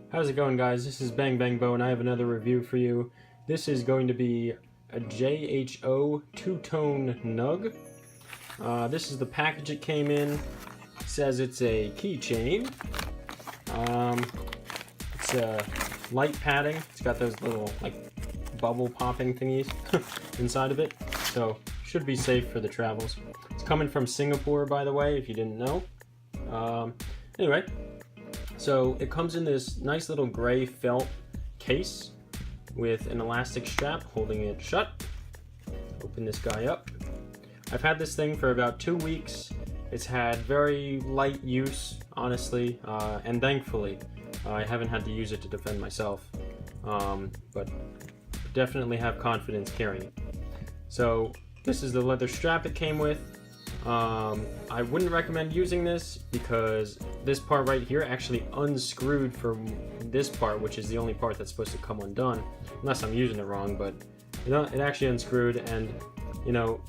How's it going, guys? This is Bang Bang Bo and I have another review for you. This is going to be a JHO Two-Tone Nug. This is the package it came in. It says it's a keychain. It's a light padding. It's got those little like bubble popping thingies inside of it, so should be safe for the travels. It's coming from Singapore, by the way, if you didn't know. Anyway, so it comes in this nice little gray felt case with an elastic strap holding it shut. Open this guy up. I've had this thing for about 2 weeks. It's had very light use, honestly, and thankfully I haven't had to use it to defend myself, but definitely have confidence carrying it. So this is the leather strap it came with. I wouldn't recommend using this because this part right here actually unscrewed from this part, which is the only part that's supposed to come undone, unless I'm using it wrong, but you know, it actually unscrewed. And you know,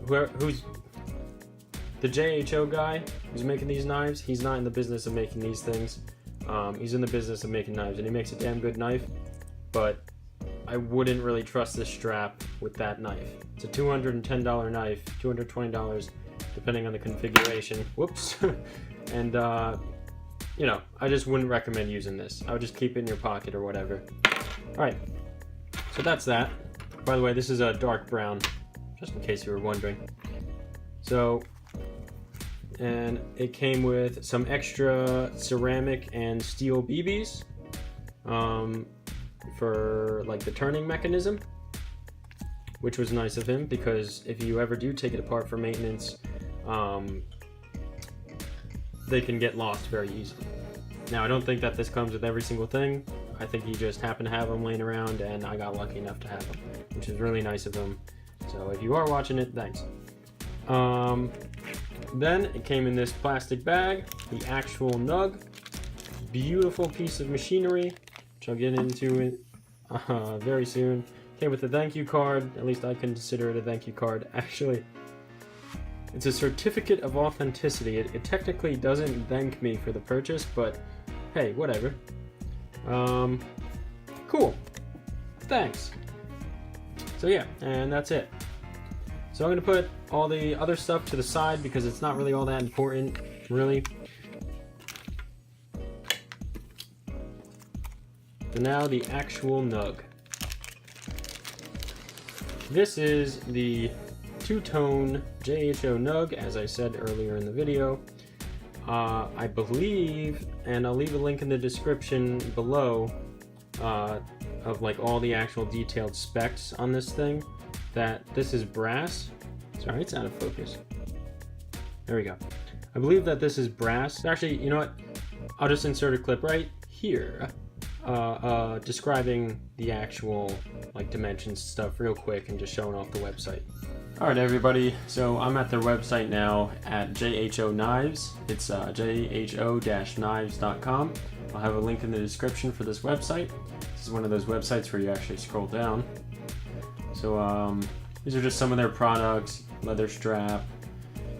who's the JHO guy who's making these knives, he's not in the business of making these things. He's in the business of making knives, and he makes a damn good knife, but I wouldn't really trust this strap with that knife. It's a $210 knife, $220 depending on the configuration. Whoops. And you know, I just wouldn't recommend using this. I would just keep it in your pocket or whatever. Alright, so that's that. By the way, this is a dark brown, just in case you were wondering. So, and it came with some extra ceramic and steel BBs for like the turning mechanism, which was nice of him, because if you ever do take it apart for maintenance, they can get lost very easily. Now, I don't think that this comes with every single thing. I think he just happened to have them laying around, and I got lucky enough to have them, which is really nice of him. So if you are watching it, thanks. Then it came in this plastic bag, the actual Nug. Beautiful piece of machinery, which I'll get into it very soon. Came with a thank you card. At least I consider it a thank you card. Actually, it's a certificate of authenticity. It technically doesn't thank me for the purchase, but hey, whatever. Cool. Thanks. So yeah, and that's it. So I'm going to put all the other stuff to the side because it's not really all that important, really. So now the actual Nug. This is the two-tone JHO Nug, as I said earlier in the video. I believe, and I'll leave a link in the description below of like all the actual detailed specs on this thing, that this is brass. Sorry, it's out of focus. There we go. I believe that this is brass. Actually, you know what? I'll just insert a clip right here describing the actual like dimensions stuff real quick and just showing off the website. Alright everybody, so I'm at their website now at JHO Knives. It's jho-knives.com. I'll have a link in the description for this website. This is one of those websites where you actually scroll down. So these are just some of their products, leather strap,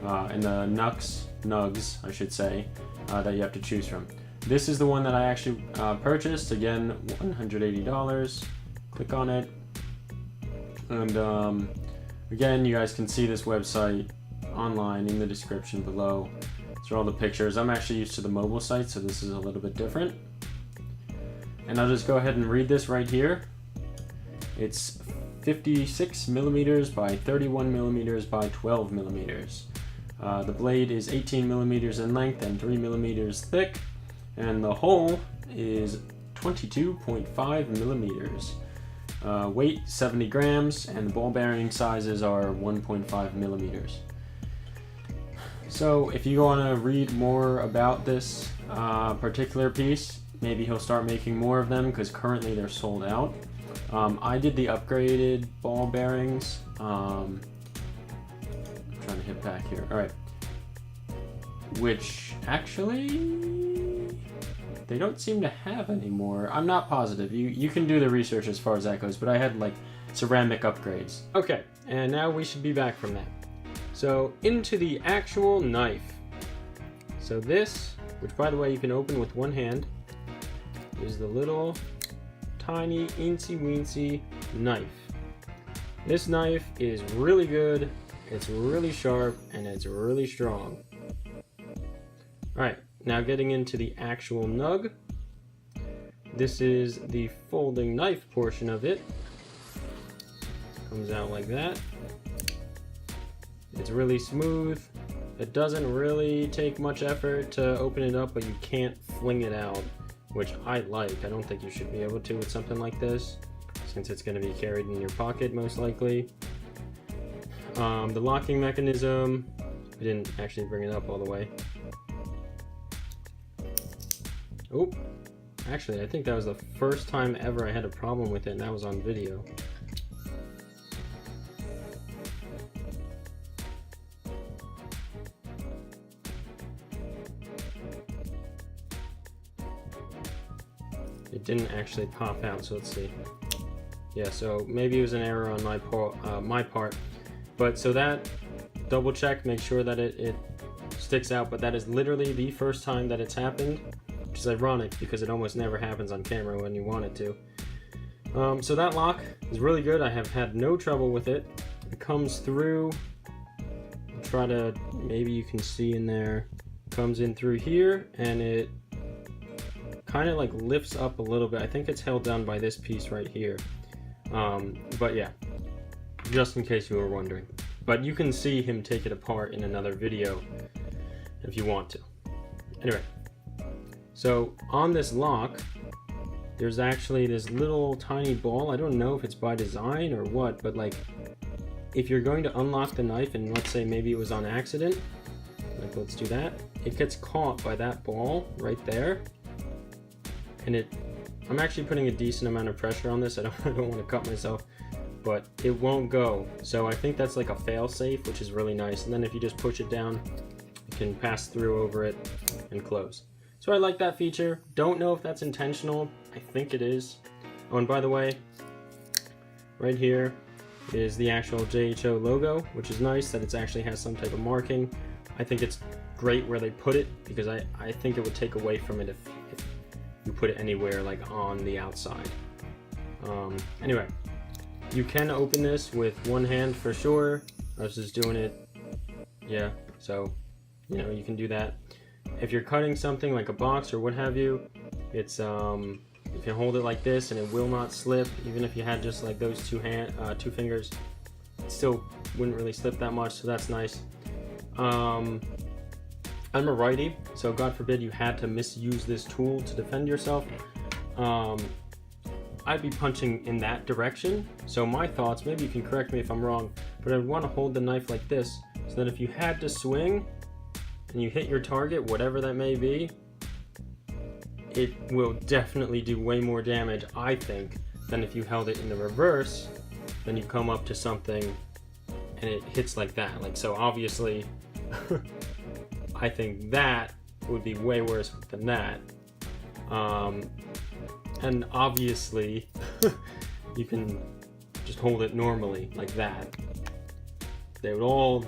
and the nugs, I should say, that you have to choose from. This is the one that I actually purchased. Again, $180. Click on it, and again, you guys can see this website online in the description below. These are all the pictures. I'm actually used to the mobile site, so this is a little bit different. And I'll just go ahead and read this right here. It's 56 millimeters by 31 millimeters by 12 millimeters. The blade is 18 millimeters in length and 3 millimeters thick, and the hole is 22.5 millimeters. Weight 70 grams, and the ball bearing sizes are 1.5 millimeters. So if you want to read more about this particular piece, maybe he'll start making more of them because currently they're sold out. I did the upgraded ball bearings. I'm trying to hit back here. Alright. Which actually they don't seem to have anymore. I'm not positive. You can do the research as far as that goes, but I had like ceramic upgrades. Okay, and now we should be back from that. So into the actual knife. So this, which by the way you can open with one hand, is the little tiny eensy weensy knife. This knife is really good, it's really sharp, and it's really strong. Alright, now getting into the actual nug. This is the folding knife portion of it. Comes out like that. It's really smooth. It doesn't really take much effort to open it up, but you can't fling it out, which I like. I don't think you should be able to with something like this, since it's going to be carried in your pocket most likely. The locking mechanism, I didn't actually bring it up all the way. Oh, actually I think that was the first time ever I had a problem with it, and that was on video. It didn't actually pop out, so let's see. Yeah, so maybe it was an error on my part. But so that, double check, make sure that it sticks out, but that is literally the first time that it's happened, which is ironic because it almost never happens on camera when you want it to. So that lock is really good. I have had no trouble with it. It comes through, try to, maybe you can see in there, comes in through here, and it kind of like lifts up a little bit. I think it's held down by this piece right here. But yeah, just in case you were wondering. But you can see him take it apart in another video if you want to. Anyway, so on this lock, there's actually this little tiny ball. I don't know if it's by design or what, but like if you're going to unlock the knife and let's say maybe it was on accident, like let's do that, it gets caught by that ball right there. And I'm actually putting a decent amount of pressure on this. I don't want to cut myself, but it won't go. So I think that's like a fail safe, which is really nice. And then if you just push it down, you can pass through over it and close. So I like that feature. Don't know if that's intentional. I think it is. Oh, and by the way, right here is the actual JHO logo, which is nice that it actually has some type of marking. I think it's great where they put it because I think it would take away from it if you put it anywhere like on the outside. Anyway, you can open this with one hand for sure. I was just doing it, yeah, so you know, you can do that. If you're cutting something like a box or what have you, it's you can hold it like this and it will not slip. Even if you had just like those two fingers, it still wouldn't really slip that much, so that's nice. I'm a righty, so God forbid you had to misuse this tool to defend yourself. I'd be punching in that direction. So my thoughts, maybe you can correct me if I'm wrong, but I'd want to hold the knife like this so that if you had to swing and you hit your target, whatever that may be, it will definitely do way more damage, I think, than if you held it in the reverse. Then you come up to something and it hits like that. Like, so obviously, I think that would be way worse than that. And obviously, you can just hold it normally like that. They would all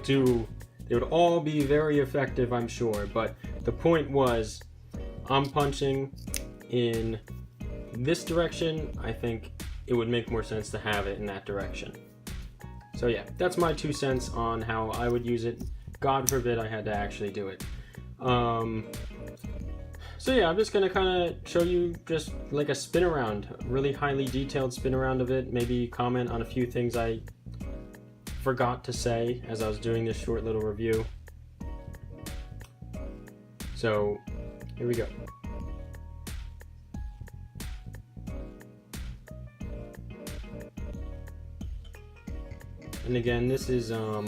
be very effective, I'm sure. But the point was, I'm punching in this direction. I think it would make more sense to have it in that direction. So yeah, that's my 2 cents on how I would use it. God forbid I had to actually do it. So yeah, I'm just gonna kind of show you just like a spin around, a really highly detailed spin around of it. Maybe comment on a few things I forgot to say as I was doing this short little review. So here we go. And again, this is I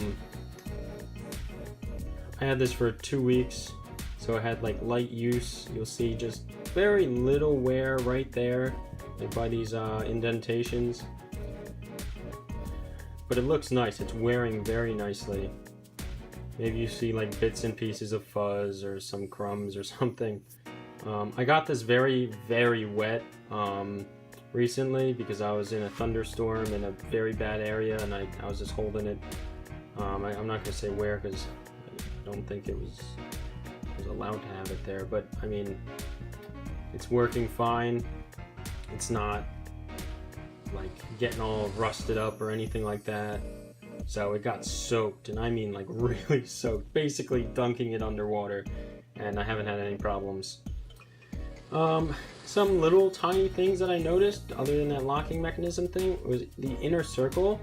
had this for 2 weeks, so I had like light use. You'll see just very little wear right there, like by these indentations. But it looks nice. It's wearing very nicely. Maybe you see like bits and pieces of fuzz or some crumbs or something. I got this very, very wet recently because I was in a thunderstorm in a very bad area, and I was just holding it. I'm not going to say where because I don't think it was allowed to have it there, but I mean, It's working fine. It's not like getting all rusted up or anything like that. So it got soaked, and I mean like really soaked, basically dunking it underwater, and I haven't had any problems. Some little tiny things that I noticed other than that locking mechanism thing was the inner circle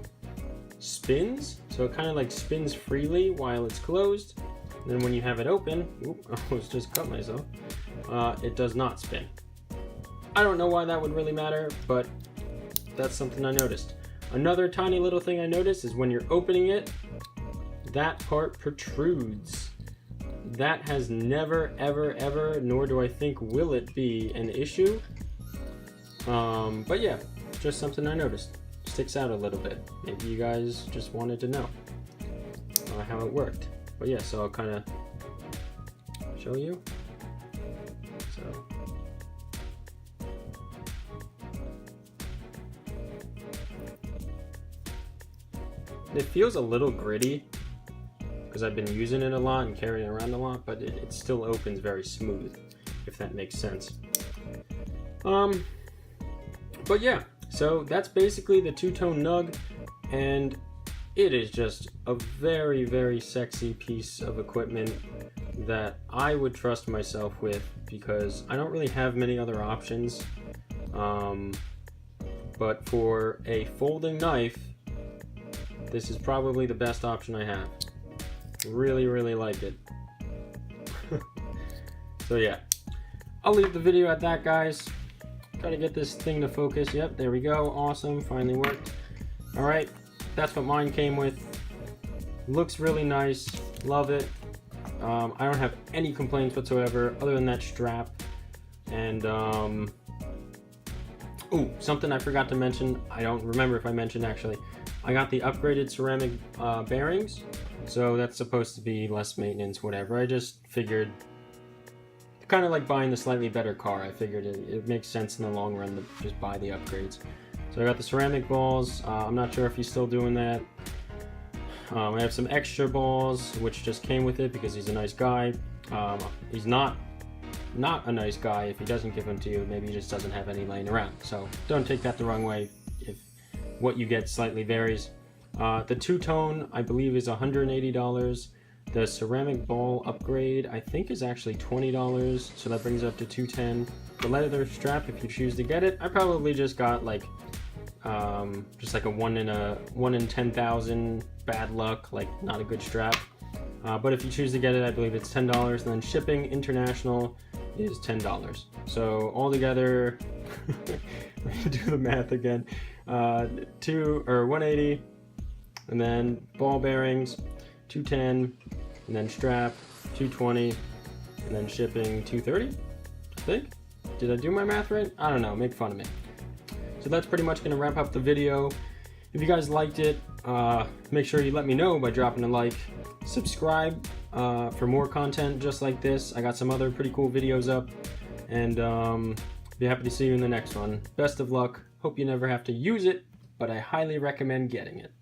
spins, so it kind of like spins freely while it's closed. And then when you have it open, I almost just cut myself, it does not spin. I don't know why that would really matter, but that's something I noticed. Another tiny little thing I noticed is when you're opening it, that part protrudes. That has never, ever, ever, nor do I think will it be an issue. But yeah, just something I noticed. Sticks out a little bit. Maybe you guys just wanted to know how it worked. But yeah, so I'll kind of show you. So it feels a little gritty because I've been using it a lot and carrying it around a lot, but it still opens very smooth, if that makes sense. But yeah, so that's basically the two-tone nug, and it is just a very, very sexy piece of equipment that I would trust myself with because I don't really have many other options. But for a folding knife, this is probably the best option I have. Really, really like it. So yeah, I'll leave the video at that, guys. Try to get this thing to focus. Yep, there we go. Awesome, finally worked. All right, that's what mine came with. Looks really nice. Love it. I don't have any complaints whatsoever other than that strap. And ooh, something I forgot to mention. I don't remember if I mentioned actually. I got the upgraded ceramic bearings, so that's supposed to be less maintenance, whatever. I just figured, kind of like buying the slightly better car, I figured it makes sense in the long run to just buy the upgrades. So I got the ceramic balls. I'm not sure if he's still doing that. I have some extra balls, which just came with it because he's a nice guy. He's not a nice guy if he doesn't give them to you. Maybe he just doesn't have any laying around. So don't take that the wrong way if what you get slightly varies. The two-tone, I believe, is $180. The ceramic ball upgrade, I think, is actually $20, so that brings it up to $210. The leather strap, if you choose to get it, I probably just got like just like a 1 in 10,000 bad luck, like not a good strap. But if you choose to get it, I believe it's $10, and then shipping international is $10. So altogether, let me do the math again. 180, and then ball bearings 210, and then strap 220, and then shipping 230. I think. Did I do my math right? I don't know. Make fun of me. So that's pretty much going to wrap up the video. If you guys liked it, make sure you let me know by dropping a like. Subscribe for more content just like this. I got some other pretty cool videos up, and be happy to see you in the next one. Best of luck. Hope you never have to use it, but I highly recommend getting it.